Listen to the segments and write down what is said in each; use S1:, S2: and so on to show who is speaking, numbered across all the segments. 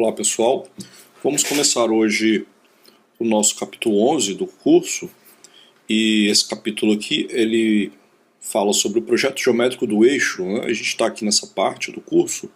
S1: Olá pessoal, vamos começar hoje o nosso capítulo 11 do curso, e esse capítulo aqui ele fala sobre o projeto geométrico do eixo, né? A gente está aqui nessa parte do curso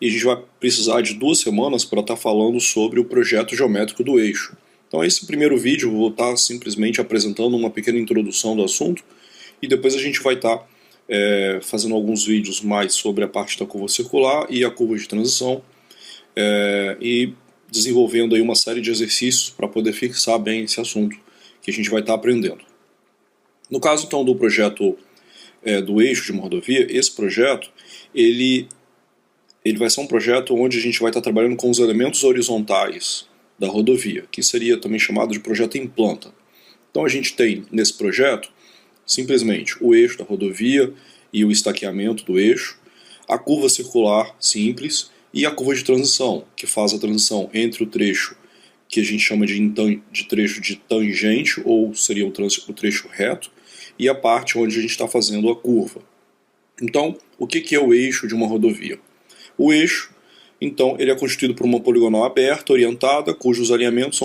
S1: e a gente vai precisar de 2 semanas para estar falando sobre o projeto geométrico do eixo. Então esse primeiro vídeo eu vou estar simplesmente apresentando uma pequena introdução do assunto e depois a gente vai estar fazendo alguns vídeos mais sobre a parte da curva circular e a curva de transição, e desenvolvendo aí uma série de exercícios para poder fixar bem esse assunto que a gente vai estar aprendendo. No caso então do projeto do eixo de uma rodovia, esse projeto ele vai ser um projeto onde a gente vai estar trabalhando com os elementos horizontais da rodovia, que seria também chamado de projeto em planta. Então a gente tem nesse projeto simplesmente o eixo da rodovia e o estaqueamento do eixo, a curva circular simples e a curva de transição, que faz a transição entre o trecho que a gente chama de trecho de tangente, ou seria o trecho reto, e a parte onde a gente está fazendo a curva. Então, o que é o eixo de uma rodovia? O eixo, então, ele é constituído por uma poligonal aberta, orientada, cujos alinhamentos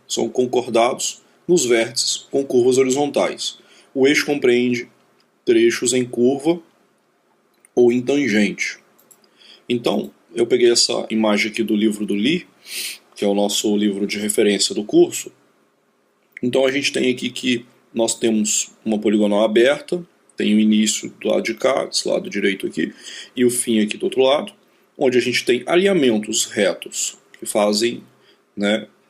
S1: são concordados nos vértices com curvas horizontais. O eixo compreende trechos em curva ou em tangente. Então, eu peguei essa imagem aqui do livro do Lee, que é o nosso livro de referência do curso. Então a gente tem aqui que nós temos uma poligonal aberta, tem o início do lado de cá, desse lado direito aqui, e o fim aqui do outro lado, onde a gente tem alinhamentos retos, que fazem,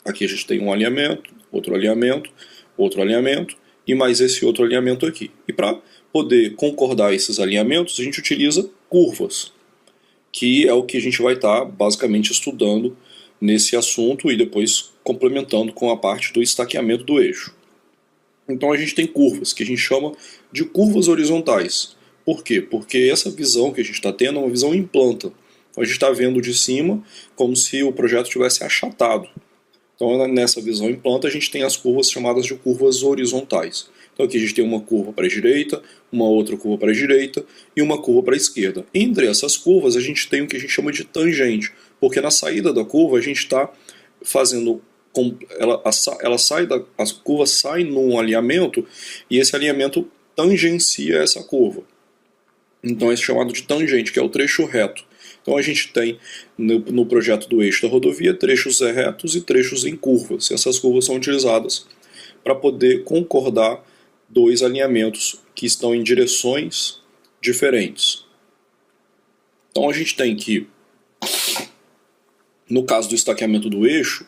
S1: aqui a gente tem um alinhamento, outro alinhamento, e mais esse outro alinhamento aqui. E para poder concordar esses alinhamentos, a gente utiliza curvas, que é o que a gente vai estar basicamente estudando nesse assunto e depois complementando com a parte do estaqueamento do eixo. Então a gente tem curvas, que a gente chama de curvas horizontais. Por quê? Porque essa visão que a gente está tendo é uma visão em planta. Então a gente está vendo de cima como se o projeto tivesse achatado. Então nessa visão em planta a gente tem as curvas chamadas de curvas horizontais. Então aqui a gente tem uma curva para a direita, uma outra curva para a direita e uma curva para a esquerda. Entre essas curvas a gente tem o que a gente chama de tangente, porque na saída da curva a gente está fazendo, a curva sai num alinhamento e esse alinhamento tangencia essa curva. Então é chamado de tangente, que é o trecho reto. Então a gente tem no projeto do eixo da rodovia trechos retos e trechos em curvas. E essas curvas são utilizadas para poder concordar 2 alinhamentos que estão em direções diferentes. Então a gente tem que, no caso do estaqueamento do eixo,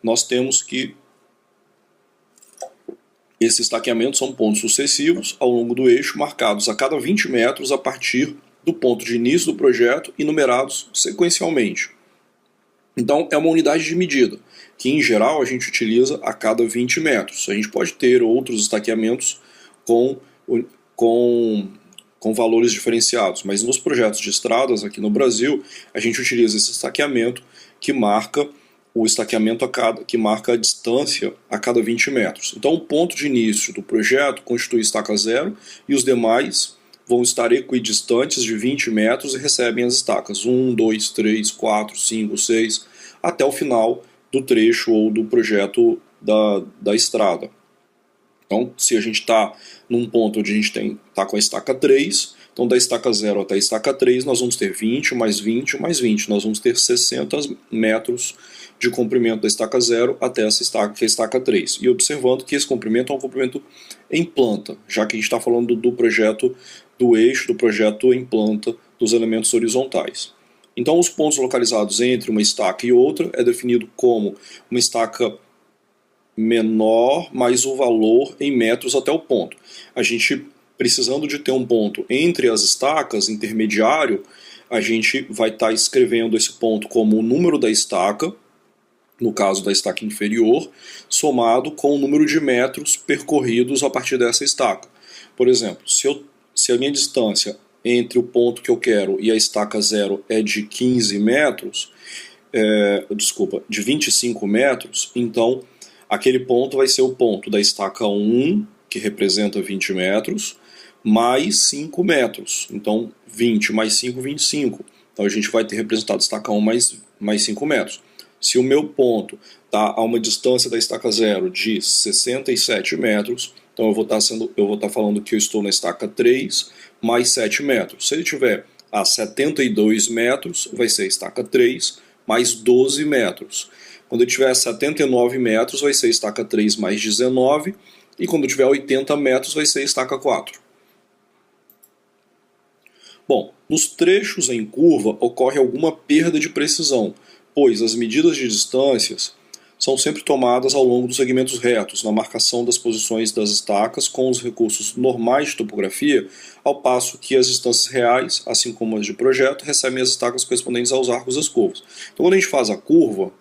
S1: nós temos que esses estaqueamentos são pontos sucessivos ao longo do eixo, marcados a cada 20 metros a partir do ponto de início do projeto e numerados sequencialmente. Então é uma unidade de medida, que em geral a gente utiliza a cada 20 metros. A gente pode ter outros estaqueamentos com valores diferenciados, mas nos projetos de estradas aqui no Brasil, a gente utiliza esse estaqueamento que marca o estaqueamento que marca a distância a cada 20 metros. Então o ponto de início do projeto constitui estaca 0 e os demais vão estar equidistantes de 20 metros e recebem as estacas 1, 2, 3, 4, 5, 6, até o final do trecho ou do projeto da estrada. Então, se a gente está num ponto onde a gente está com a estaca 3, então da estaca 0 até a estaca 3 nós vamos ter 20 mais 20 mais 20. Nós vamos ter 60 metros de comprimento da estaca 0 até essa estaca, que é a estaca 3. E observando que esse comprimento é um comprimento em planta, já que a gente está falando do projeto do eixo, do projeto em planta dos elementos horizontais. Então os pontos localizados entre uma estaca e outra é definido como uma estaca menor mais o valor em metros até o ponto. A gente, precisando de ter um ponto entre as estacas, intermediário, a gente vai estar escrevendo esse ponto como o número da estaca, no caso da estaca inferior, somado com o número de metros percorridos a partir dessa estaca. Por exemplo, se a minha distância entre o ponto que eu quero e a estaca 0 é de 15 metros, de 25 metros, então aquele ponto vai ser o ponto da estaca 1, que representa 20 metros, mais 5 metros. Então 20 mais 5, 25. Então a gente vai ter representado estaca 1 mais 5 metros. Se o meu ponto está a uma distância da estaca 0 de 67 metros, então eu vou estar falando que eu estou na estaca 3 mais 7 metros. Se ele estiver a 72 metros, vai ser a estaca 3 mais 12 metros. Quando eu tiver a 79 metros, vai ser a estaca 3 mais 19. E quando eu tiver a 80 metros, vai ser a estaca 4. Bom, nos trechos em curva ocorre alguma perda de precisão, pois as medidas de distâncias são sempre tomadas ao longo dos segmentos retos, na marcação das posições das estacas com os recursos normais de topografia, ao passo que as distâncias reais, assim como as de projeto, recebem as estacas correspondentes aos arcos das curvas. Então, quando a gente faz a curva,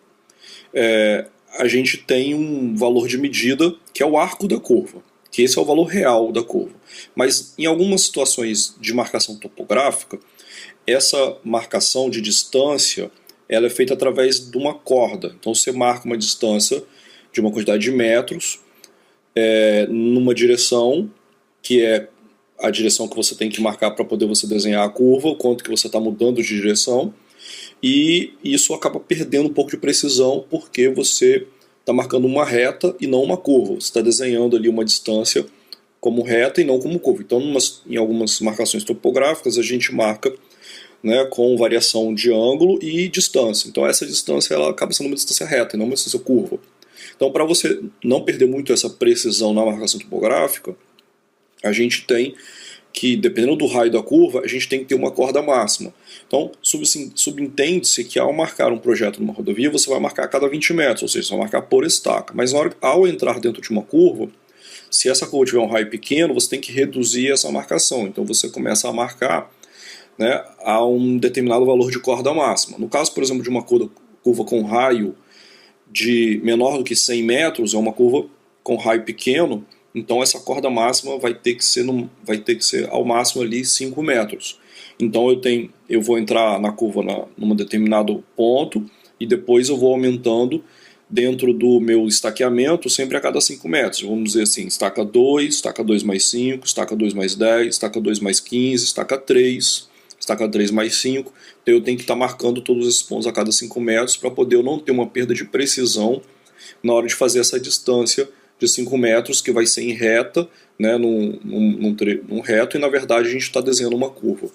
S1: a gente tem um valor de medida que é o arco da curva, que esse é o valor real da curva. Mas em algumas situações de marcação topográfica, essa marcação de distância ela é feita através de uma corda. Então você marca uma distância de uma quantidade de metros numa direção, que é a direção que você tem que marcar para poder você desenhar a curva, o quanto que você está mudando de direção, e isso acaba perdendo um pouco de precisão porque você está marcando uma reta e não uma curva. Você está desenhando ali uma distância como reta e não como curva. Então, em algumas marcações topográficas, a gente marca, né, com variação de ângulo e distância. Então essa distância ela acaba sendo uma distância reta e não uma distância curva. Então, para você não perder muito essa precisão na marcação topográfica, a gente tem que, dependendo do raio da curva, a gente tem que ter uma corda máxima. Então, subentende-se que ao marcar um projeto numa rodovia, você vai marcar a cada 20 metros, ou seja, você vai marcar por estaca. Mas ao entrar dentro de uma curva, se essa curva tiver um raio pequeno, você tem que reduzir essa marcação. Então você começa a marcar, né, a um determinado valor de corda máxima. No caso, por exemplo, de uma curva com raio de menor do que 100 metros, é uma curva com raio pequeno, então essa corda máxima vai ter que ser ao máximo ali 5 metros. Então eu vou entrar na curva num determinado ponto e depois eu vou aumentando dentro do meu estaqueamento sempre a cada 5 metros. Vamos dizer assim, estaca 2 mais 5, estaca 2 mais 10, estaca 2 mais 15, estaca 3, estaca 3 mais 5. Então eu tenho que estar marcando todos esses pontos a cada 5 metros para poder eu não ter uma perda de precisão na hora de fazer essa distância de 5 metros, que vai ser em reta, né, num reto, e na verdade a gente está desenhando uma curva.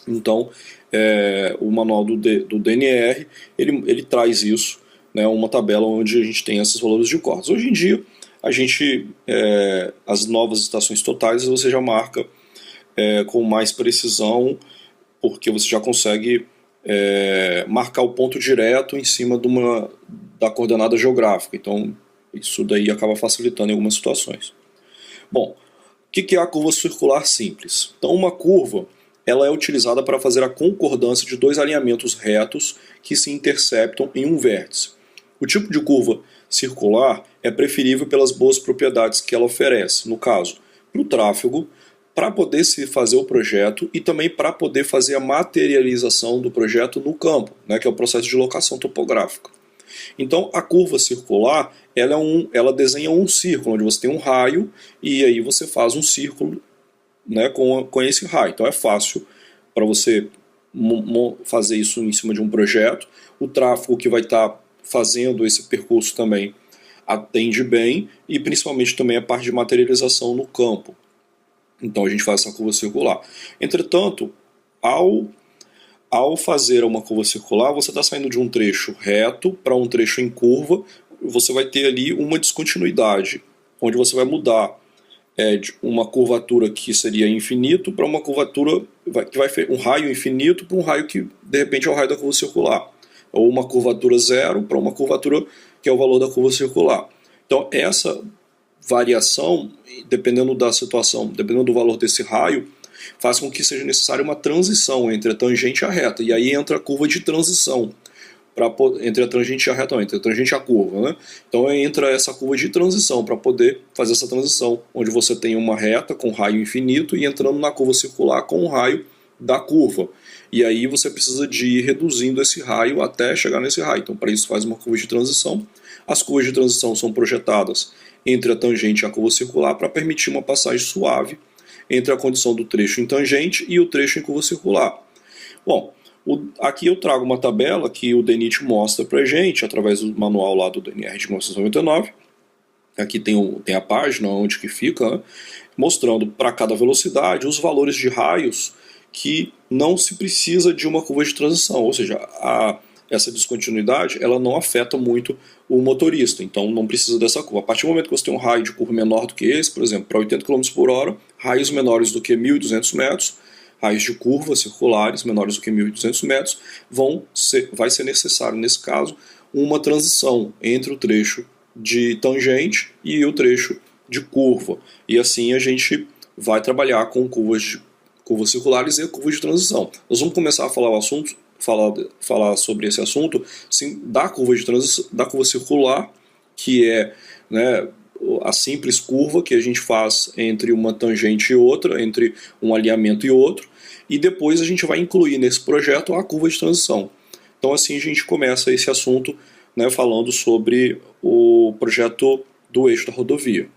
S1: Então, o manual do DNR, ele traz isso, né, uma tabela onde a gente tem esses valores de cordas. Hoje em dia, as novas estações totais você já marca com mais precisão, porque você já consegue marcar o ponto direto em cima da coordenada geográfica. Então, isso daí acaba facilitando em algumas situações. Bom, o que é a curva circular simples? Então, uma curva ela é utilizada para fazer a concordância de dois alinhamentos retos que se interceptam em um vértice. O tipo de curva circular é preferível pelas boas propriedades que ela oferece, no caso, para o tráfego, para poder se fazer o projeto e também para poder fazer a materialização do projeto no campo, né, que é o processo de locação topográfica. Então, a curva circular ela desenha um círculo, onde você tem um raio e aí você faz um círculo, né, com esse raio. Então é fácil para você fazer isso em cima de um projeto. O tráfego que vai estar fazendo esse percurso também atende bem, e principalmente também a parte de materialização no campo. Então a gente faz essa curva circular. Entretanto, ao fazer uma curva circular, você está saindo de um trecho reto para um trecho em curva, você vai ter ali uma descontinuidade, onde você vai mudar de uma curvatura que seria infinito para uma curvatura que vai um raio infinito para um raio que de repente é o raio da curva circular, ou uma curvatura zero para uma curvatura que é o valor da curva circular. Então essa variação, dependendo da situação, dependendo do valor desse raio, faz com que seja necessária uma transição entre a tangente e a reta, e aí entra a curva de transição entre a tangente e a reta, não, entre a tangente e a curva, né? Então entra essa curva de transição para poder fazer essa transição, onde você tem uma reta com raio infinito e entrando na curva circular com o raio da curva. E aí você precisa de ir reduzindo esse raio até chegar nesse raio. Então para isso faz uma curva de transição. As curvas de transição são projetadas entre a tangente e a curva circular para permitir uma passagem suave entre a condição do trecho em tangente e o trecho em curva circular. Bom, Aqui eu trago uma tabela que o DNIT mostra para a gente, através do manual lá do DNR de 1999. Aqui tem a página onde que fica, né, mostrando para cada velocidade os valores de raios que não se precisa de uma curva de transição, ou seja, essa descontinuidade ela não afeta muito o motorista, então não precisa dessa curva. A partir do momento que você tem um raio de curva menor do que esse, por exemplo, para 80 km por hora, raios menores do que 1.200 metros, raios de curva circulares menores do que 1.200 metros, vai ser necessário, nesse caso, uma transição entre o trecho de tangente e o trecho de curva. E assim a gente vai trabalhar com curvas circulares e curvas de transição. Nós vamos começar a falar sobre esse assunto, sim, da curva de transição, da curva circular, que é, né, a simples curva que a gente faz entre uma tangente e outra, entre um alinhamento e outro, e depois a gente vai incluir nesse projeto a curva de transição. Então assim a gente começa esse assunto, né, falando sobre o projeto do eixo da rodovia.